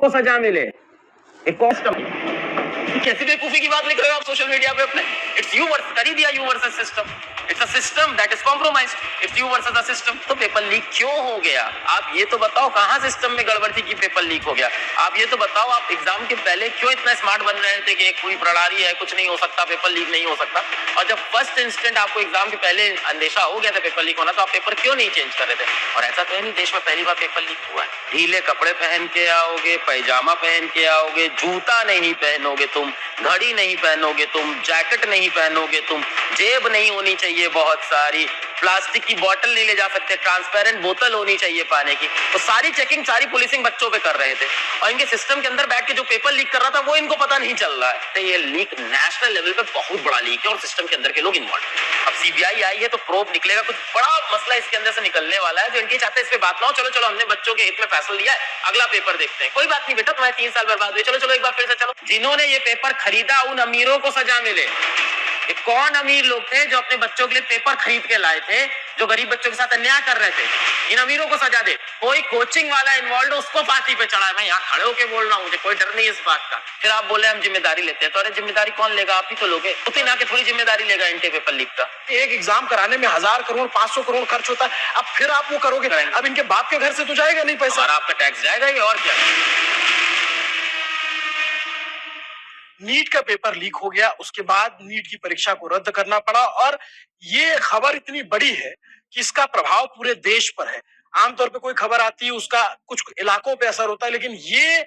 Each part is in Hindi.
को सजा मिले। एक कॉस्ट कैसी बेवकूफी की बात लिख रहे हो आप सोशल मीडिया पे अपने? इट्स यू वर्सेस, कर ही दिया you versus system. It's a system that is compromised. It's you versus a system. तो पेपर लीक क्यों हो गया? आप ये तो बताओ, कहां सिस्टम में गड़बड़ थी कि पेपर लीक हो गया? आप ये तो बताओ, आप एग्जाम के पहले क्यों इतना स्मार्ट बन रहे थे कि एक पूरी प्रणाली है, कुछ नहीं हो सकता, पेपर लीक नहीं हो सकता? और जब फर्स्ट इंस्टेंट आपको एग्जाम के पहले अंदेशा हो गया था पेपर लीक होना, तो आप पेपर क्यों नहीं चेंज कर रहे थे? और ऐसा तो है नहीं देश में पहली बार पेपर लीक हुआ है। ढीले कपड़े पहन के आओगे, पैजामा पहन के आओगे, जूता नहीं पहनोगे तुम, घड़ी नहीं पहनोगे तुम, जैकेट नहीं पहनोगे तुम, जेब नहीं होनी चाहिए बहुत सारी, प्लास्टिक की बोतल नहीं ले जा सकते, ट्रांसपेरेंट बोतल होनी चाहिए पानी की। तो सारी चेकिंग, सारी पुलिसिंग बच्चों पे कर रहे थे, और इनके सिस्टम के अंदर बैठ के जो पेपर लीक कर रहा था वो इनको पता नहीं चल रहा है। तो ये लीक नेशनल लेवल पे बहुत बड़ा लीक है और सिस्टम के अंदर के लोग इन्वॉल्व हैं। अब सीबीआई आई है तो प्रोब निकलेगा, कुछ बड़ा मसला इसके अंदर से निकलने वाला है, जो इनके चाहते हैं इस पे बात ना हो। चलो चलो, हमने बच्चों के हित में फैसला लिया है, अगला पेपर देखते हैं। कोई बात नहीं बेटा, तुम्हारे 3 साल बर्बाद हुए, चलो चलो एक बार फिर से चलो। जिन्होंने ये पेपर खरीदा उन अमीरों को सजा मिले। ये कौन अमीर लोग थे जो अपने बच्चों के लिए पेपर खरीद के लाए थे, जो गरीब बच्चों के साथ अन्याय कर रहे थे? इन अमीरों को सजा दे। कोई कोचिंग वाला इन्वॉल्व, उसको फांसी पे चढ़ा है। मैं यहाँ खड़े होकर बोल रहा हूँ, मुझे कोई डर नहीं इस बात का। फिर आप बोले हम जिम्मेदारी लेते हैं, तो अरे जिम्मेदारी कौन लेगा? आप ही तो लोगे। पुतिन आके थोड़ी जिम्मेदारी लेगा इंटे पेपर लीक का। एक एग्जाम कराने में 1000 करोड़ 500 करोड़ खर्च होता है, अब फिर आप वो करोगे? अब इनके बाप के घर से तो जाएगा नहीं पैसा, आपका टैक्स जाएगा ही, और क्या। नीट का पेपर लीक हो गया, उसके बाद नीट की परीक्षा को रद्द करना पड़ा, और ये खबर इतनी बड़ी है कि इसका प्रभाव पूरे देश पर है। आमतौर पे कोई खबर आती है उसका कुछ इलाकों पे असर होता है, लेकिन ये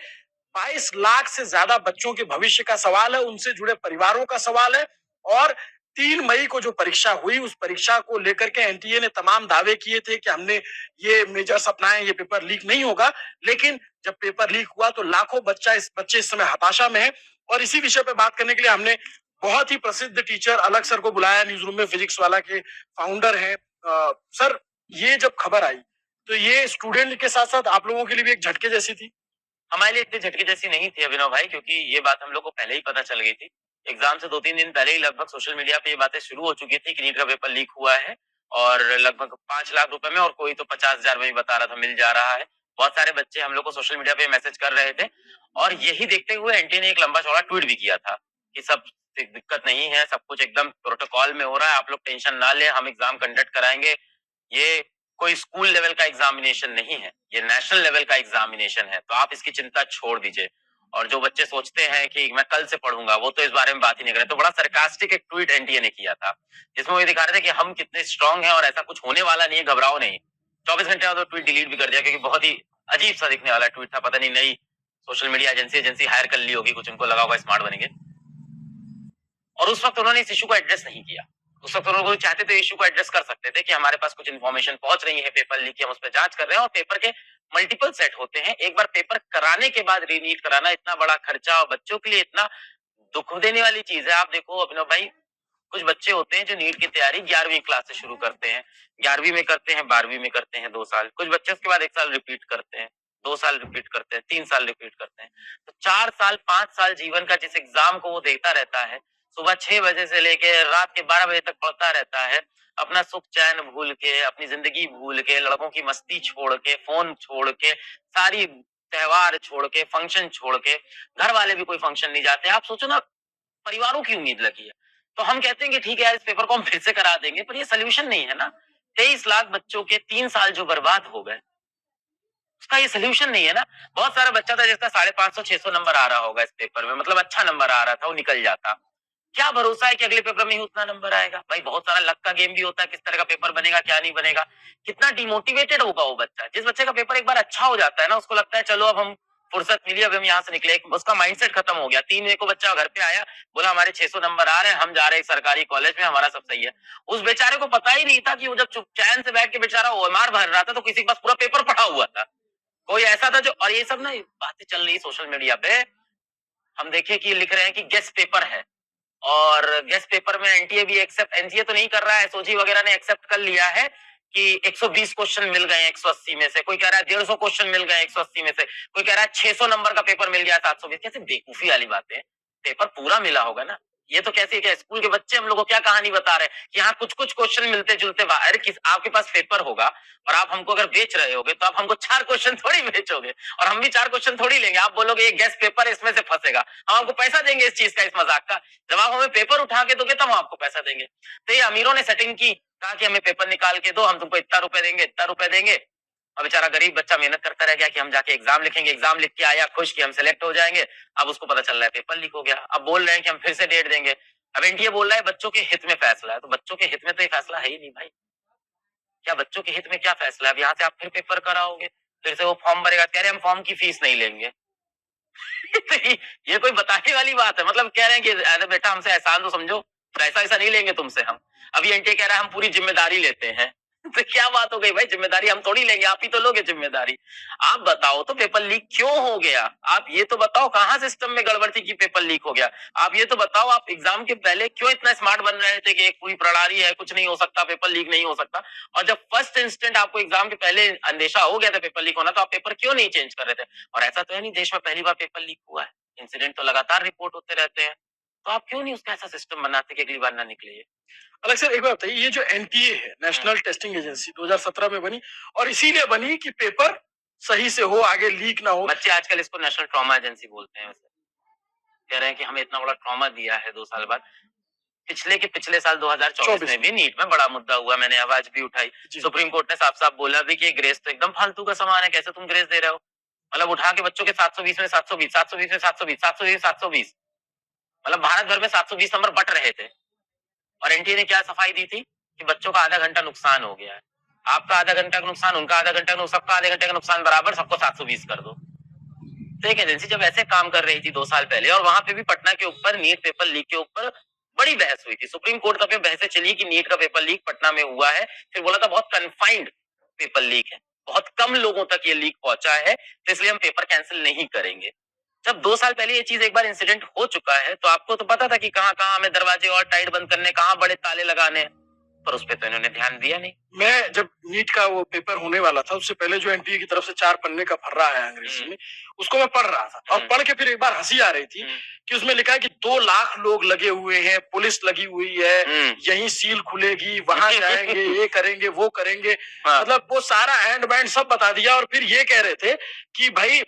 22 लाख से ज्यादा बच्चों के भविष्य का सवाल है, उनसे जुड़े परिवारों का सवाल है। और 3 मई को जो परीक्षा हुई, उस परीक्षा को लेकर के एनटीए ने तमाम दावे किए थे कि हमने ये मेजर्स अपनाए, ये पेपर लीक नहीं होगा। लेकिन जब पेपर लीक हुआ तो लाखों बच्चे इस समय हताशा में है। और इसी विषय पे बात करने के लिए हमने बहुत ही प्रसिद्ध टीचर अलग सर को बुलाया, न्यूज रूम में फिजिक्स वाला के फाउंडर हैं। सर, ये जब खबर आई तो ये स्टूडेंट के साथ साथ आप लोगों के लिए भी एक झटके जैसी थी? हमारे लिए इतनी झटके जैसी नहीं थी अभिनव भाई, क्योंकि ये बात हम लोग को पहले ही पता चल गई थी। एग्जाम से 2-3 दिन पहले ही लगभग सोशल मीडिया पे ये बातें शुरू हो चुकी थी कि नीट का पेपर लीक हुआ है, और लगभग 5 लाख रुपए में, और कोई तो 50,000 में भी बता रहा था मिल जा रहा है। बहुत सारे बच्चे हम लोग को सोशल मीडिया पे मैसेज कर रहे थे, और यही देखते हुए एनटी ने एक लंबा चौड़ा ट्वीट भी किया था कि सब दिक्कत नहीं है, सब कुछ एकदम प्रोटोकॉल में हो रहा है, आप लोग टेंशन ना ले, हम एग्जाम कंडक्ट कराएंगे। ये कोई स्कूल लेवल का एग्जामिनेशन नहीं है, ये नेशनल लेवल का एग्जामिनेशन है, तो आप इसकी चिंता छोड़ दीजिए। और जो बच्चे सोचते हैं कि मैं कल से पढ़ूंगा, वो तो इस बारे में बात ही नहीं कर रहे। तो बड़ा सरकास्टिक एक ट्वीट एनटीए ने किया था, जिसमें वो दिखा रहे थे कि हम कितने स्ट्रांग हैं और ऐसा कुछ होने वाला नहीं है, घबराओ नहीं। 24 घंटे बाद वो ट्वीट डिलीट भी कर दिया, क्योंकि बहुत ही अजीब सा दिखने वाला ट्वीट था। पता नहीं नई सोशल मीडिया एजेंसी हायर कर ली होगी, कुछ उनको लगा होगा स्मार्ट बनेंगे। और उस वक्त उन्होंने इस इशू को एड्रेस नहीं किया। उस वक्त उन्होंने चाहते तो इशू को एड्रेस कर सकते थे कि हमारे पास कुछ इन्फॉर्मेशन पहुंच रही है पेपर लीक की, हम उस पर जांच कर रहे हैं, और पेपर के मल्टीपल सेट होते हैं। एक बार पेपर कराने के बाद रीनीट कराना इतना बड़ा खर्चा, और बच्चों के लिए इतना दुख देने वाली चीज है। आप देखो अभिनव भाई, कुछ बच्चे होते हैं जो नीट की तैयारी 11वीं क्लास से शुरू करते हैं, 11वीं में करते हैं, 12वीं में करते हैं 2 साल, कुछ बच्चे उसके बाद 1 साल रिपीट करते हैं, 2 साल रिपीट करते हैं, 3 साल रिपीट करते हैं। तो 4 साल 5 साल जीवन का जिस एग्जाम को वो देता रहता है, सुबह 6 बजे से लेके रात के 12 बजे तक पढ़ता रहता है, अपना सुख चैन भूल के, अपनी जिंदगी भूल के, लड़कों की मस्ती छोड़ के, फोन छोड़ के, सारी त्योहार छोड़ के, फंक्शन छोड़ के, घर वाले भी कोई फंक्शन नहीं जाते। आप सोचो ना, परिवारों की उम्मीद लगी है। तो हम कहते हैं कि ठीक है यार, इस पेपर को हम फिर से करा देंगे, पर ये सोल्यूशन नहीं है ना। 23 लाख बच्चों के 3 साल जो बर्बाद हो गए, उसका ये सोल्यूशन नहीं है ना। बहुत सारा बच्चा था जिसका 550-600 नंबर आ रहा होगा इस पेपर में, मतलब अच्छा नंबर आ रहा था, वो निकल जाता। क्या भरोसा है कि अगले पेपर में ही उतना नंबर आएगा? भाई बहुत सारा लक का गेम भी होता है, किस तरह का पेपर बनेगा, क्या नहीं बनेगा। कितना डिमोटिवेटेड होगा वो बच्चा। जिस बच्चे का पेपर एक बार अच्छा हो जाता है ना, उसको लगता है चलो अब हम फुर्सत मिली, अब हम यहाँ से निकले, उसका माइंडसेट खत्म हो गया। 3 मई को बच्चा घर पे आया, बोला हमारे 600 नंबर आ रहे हैं, हम जा रहे हैं सरकारी कॉलेज में, हमारा सब सही है। उस बेचारे को पता ही नहीं था कि वो जब चुप चैन से बैठ के बेचारा ओएमआर भर रहा था, तो किसी के पास पूरा पेपर पढ़ा हुआ था। कोई ऐसा था जो, और ये सब ना बातें चल रही सोशल मीडिया पे, हम देखे कि लिख रहे हैं कि गेस्ट पेपर है, और गेस्ट पेपर में एनटीए भी एक्सेप्ट, एनटीए तो नहीं कर रहा है, एसओजी वगैरह ने एक्सेप्ट कर लिया है कि 120 क्वेश्चन मिल गए 180 में से, कोई कह रहा है 150 क्वेश्चन मिल गए 180 में से, कोई कह रहा है 600 नंबर का पेपर मिल गया 720। कैसे बेवकूफी वाली बातें। पेपर पूरा मिला होगा ना, ये तो कैसे क्या स्कूल के बच्चे हम लोग को क्या कहानी बता रहे हैं कि हाँ कुछ कुछ क्वेश्चन मिलते जुलते अरे किस आपके पास पेपर होगा और आप हमको अगर बेच रहे होगे तो आप हमको 4 क्वेश्चन थोड़ी बेचोगे और हम भी 4 क्वेश्चन थोड़ी लेंगे। आप बोलोगे ये गेस पेपर है इसमें से फंसेगा, हम आपको पैसा देंगे इस चीज का, इस मजाक का। जब आप हमें पेपर उठा के दोगे तब हम आपको पैसा देंगे। तो ये अमीरों ने सेटिंग की, कहा कि हमें पेपर निकाल के दो, हम तुमको इतना रुपए देंगे, इतना रुपए देंगे। और बेचारा गरीब बच्चा मेहनत करता रह गया कि हम जाके एग्जाम लिखेंगे, एग्जाम लिख के आया खुश कि हम सेलेक्ट हो जाएंगे। अब उसको पता चल रहा है पेपर लीक हो गया। अब बोल रहे हैं कि हम फिर से डेट देंगे। अब एनटीए बोल रहा है बच्चों के हित में फैसला है, तो बच्चों के हित में तो ये फैसला है ही नहीं भाई। क्या बच्चों के हित में क्या फैसला है? अब यहाँ से आप फिर पेपर कराओगे, फिर से वो फॉर्म भरेगा, कह रहे हैं हम फॉर्म की फीस नहीं लेंगे। तो ये कोई बताने वाली बात है? मतलब कह रहे हैं कि अरे बेटा हमसे एहसान तो समझो, पैसा ऐसा नहीं लेंगे तुमसे हम। अभी एनटीए कह रहा है हम पूरी जिम्मेदारी लेते हैं। तो क्या बात हो गई भाई, जिम्मेदारी हम थोड़ी लेंगे, आप ही तो लोगे जिम्मेदारी। आप बताओ तो पेपर लीक क्यों हो गया? आप ये तो बताओ कहाँ सिस्टम में गड़बड़ थी कि पेपर लीक हो गया? आप ये तो बताओ आप एग्जाम के पहले क्यों इतना स्मार्ट बन रहे थे कि एक पूरी प्रणाली है, कुछ नहीं हो सकता, पेपर लीक नहीं हो सकता। और जब फर्स्ट इंस्टेंट आपको एग्जाम के पहले अंदेशा हो गया था पेपर लीक होना, तो आप पेपर क्यों नहीं चेंज कर रहे थे? और ऐसा तो है नहीं देश में पहली बार पेपर लीक हुआ है, इंसिडेंट तो लगातार रिपोर्ट होते रहते हैं। तो आप क्यों नहीं उसका ऐसा सिस्टम बनाते कि अगली बार ना निकले ये? अलग सर एक बात बताइए, ये जो एनटीए है नेशनल टेस्टिंग एजेंसी 2017 में बनी और इसीलिए बनी कि पेपर सही से हो, आगे लीक ना हो। बच्चे आजकल इसको नेशनल ट्रॉमा एजेंसी बोलते हैं। वैसे कह रहे हैं कि हमें इतना बड़ा ट्रॉमा दिया है 2 साल बाद। पिछले साल 2024 में भी नीट में बड़ा मुद्दा हुआ, मैंने आवाज भी उठाई। सुप्रीम कोर्ट ने साफ साफ बोला भी कि ग्रेस तो एकदम फालतू का सामान है, कैसे तुम ग्रेस दे रहे हो? मतलब उठा के बच्चों के 720 में 720, 720 में 720, 720 720, मतलब भारत भर में 720 नंबर बट रहे थे। और एनटीए ने क्या सफाई दी थी कि बच्चों का आधा घंटा नुकसान हो गया है। आपका आधा घंटा का नुकसान, उनका आधा घंटा का नुकसान, सबका आधे घंटे का नुकसान बराबर, सबको 720 कर दो। तो एक एजेंसी जब ऐसे काम कर रही थी 2 साल पहले, और वहां पे भी पटना के ऊपर नीट पेपर लीक के ऊपर बड़ी बहस हुई थी, सुप्रीम कोर्ट तक बहसें चली कि नीट का पेपर लीक पटना में हुआ है। फिर बोला था बहुत कन्फाइंड पेपर लीक है, बहुत कम लोगों तक ये लीक पहुंचा है, तो इसलिए हम पेपर कैंसिल नहीं करेंगे। जब 2 साल पहले ये चीज एक बार इंसिडेंट हो चुका है, तो आपको तो पता था कि कहाँ कहाँ हमें दरवाजे और टाइट बंद करने, कहाँ बड़े ताले लगाने हैं, पर उस पर तो इन्होंने ध्यान दिया नहीं। मैं जब नीट का वो पेपर होने वाला था उससे पहले जो एनटीए की तरफ से 4 पन्ने का फर्रा है अंग्रेजी में, उसको मैं पढ़ रहा था और पढ़ के फिर एक बार हंसी आ रही थी कि उसमें लिखा है कि 2 लाख लोग लगे हुए हैं, पुलिस लगी हुई है, यही सील खुलेगी, वहां जाएंगे, ये करेंगे, वो करेंगे। मतलब वो सारा एंड बैंड सब बता दिया और फिर ये कह रहे थे कि भाई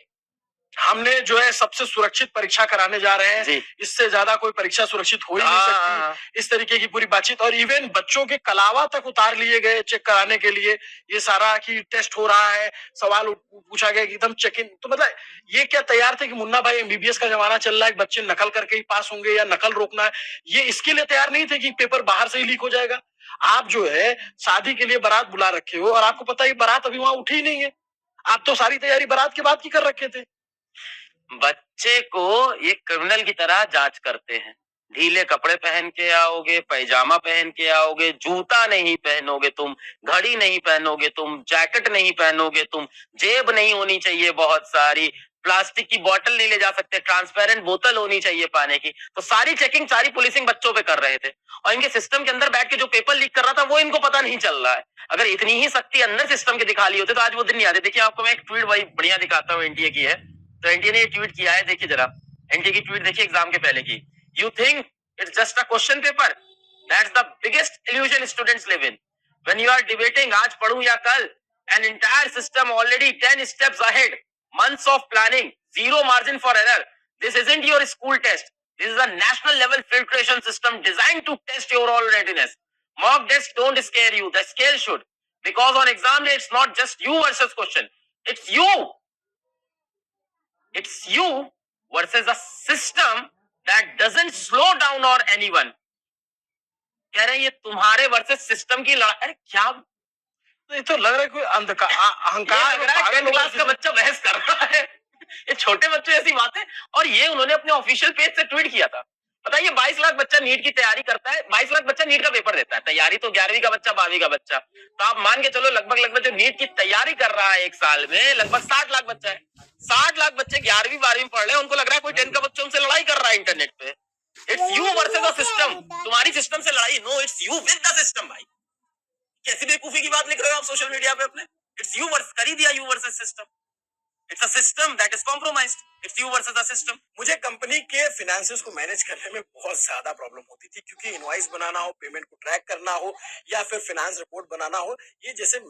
हमने जो है सबसे सुरक्षित परीक्षा कराने जा रहे हैं, इससे ज्यादा कोई परीक्षा सुरक्षित हो ही नहीं सकती, इस तरीके की पूरी बातचीत। और इवन बच्चों के कलावा तक उतार लिए गए चेक कराने के लिए, ये सारा कि टेस्ट हो रहा है, सवाल पूछा गया एकदम चेक इन। तो मतलब ये क्या तैयार थे कि मुन्ना भाई एमबीबीएस का जमाना चल रहा है, बच्चे नकल करके ही पास होंगे या नकल रोकना है, ये इसके लिए तैयार नहीं थे कि पेपर बाहर से ही लीक हो जाएगा। आप जो है शादी के लिए बारात बुला रखे हो और आपको पता है बारात अभी वहां उठी नहीं है, आप तो सारी तैयारी बारात के बाद की कर रखे थे। बच्चे को ये क्रिमिनल की तरह जांच करते हैं। ढीले कपड़े पहन के आओगे, पैजामा पहन के आओगे, जूता नहीं पहनोगे तुम, घड़ी नहीं पहनोगे तुम, जैकेट नहीं पहनोगे तुम, जेब नहीं होनी चाहिए बहुत सारी, प्लास्टिक की बोतल नहीं ले जा सकते, ट्रांसपेरेंट बोतल होनी चाहिए पानी की। तो सारी चेकिंग, सारी पुलिसिंग बच्चों पे कर रहे थे और इनके सिस्टम के अंदर बैठ के जो पेपर लीक कर रहा था वो इनको पता नहीं चल रहा है। अगर इतनी ही शक्ति अंदर सिस्टम के दिखा ली होते तो आज वो दिन नहीं आते। देखिए आपको मैं एक ट्वीट बड़ी बढ़िया दिखाता हूँ, एनटीए की है। तो एनटीए ने ये ट्वीट किया है, देखिए जरा एनटीए की ट्वीट देखिए एग्जाम के पहले की। You think it's just a question paper? That's the biggest illusion students live in when you are debating आज पढ़ूं या कल। An entire system already 10 steps ahead, months of planning, zero margin for error. This isn't your school test. This is a national level filtration system designed to test your all readiness. Mock tests don't scare you, the scale should. Because on exam day, it's not just you versus question. It's you. It's you versus a system that doesn't slow down or anyone. कह रहे हैं ये तुम्हारे वर्सेस सिस्टम की लड़ाई। अरे क्या, ये तो लग रहा है कोई अहंकार लग रहा है 10 क्लास का बच्चा बहस कर रहा है। ये छोटे बच्चे ऐसी बात है। और ये उन्होंने अपने ऑफिशियल पेज से ट्वीट किया था। बताइए 22 लाख बच्चा नीट की तैयारी करता है, 22 लाख बच्चा नीट का पेपर देता है। तैयारी तो 11वीं का बच्चा, 12वीं का बच्चा, तो आप मान के चलो लगभग जो नीट की तैयारी कर रहा है एक साल में लगभग 60 लाख बच्चा है। 60 लाख बच्चे 11वीं 12वीं में पढ़ रहे हैं, उनको लग रहा है कोई 10 का बच्चा उनसे लड़ाई कर रहा है इंटरनेट पे। It's you versus the system. तुम्हारी सिस्टम से लड़ाई, no it's you with the system. भाई कैसी बेवकूफी की बात लिख रहे हो आप सोशल मीडिया पे अपने? इट्स यू वर्सेस, कर ही दिया you versus system. It's a system that is compromised. It's you versus the system. मुझे कंपनी के फिनेंसेस को मैनेज करने में बहुत ज्यादा प्रॉब्लम होती थी, क्योंकि इनवॉइस बनाना हो, पेमेंट को ट्रैक करना हो या फिर फाइनेंस रिपोर्ट बनाना हो, ये जैसे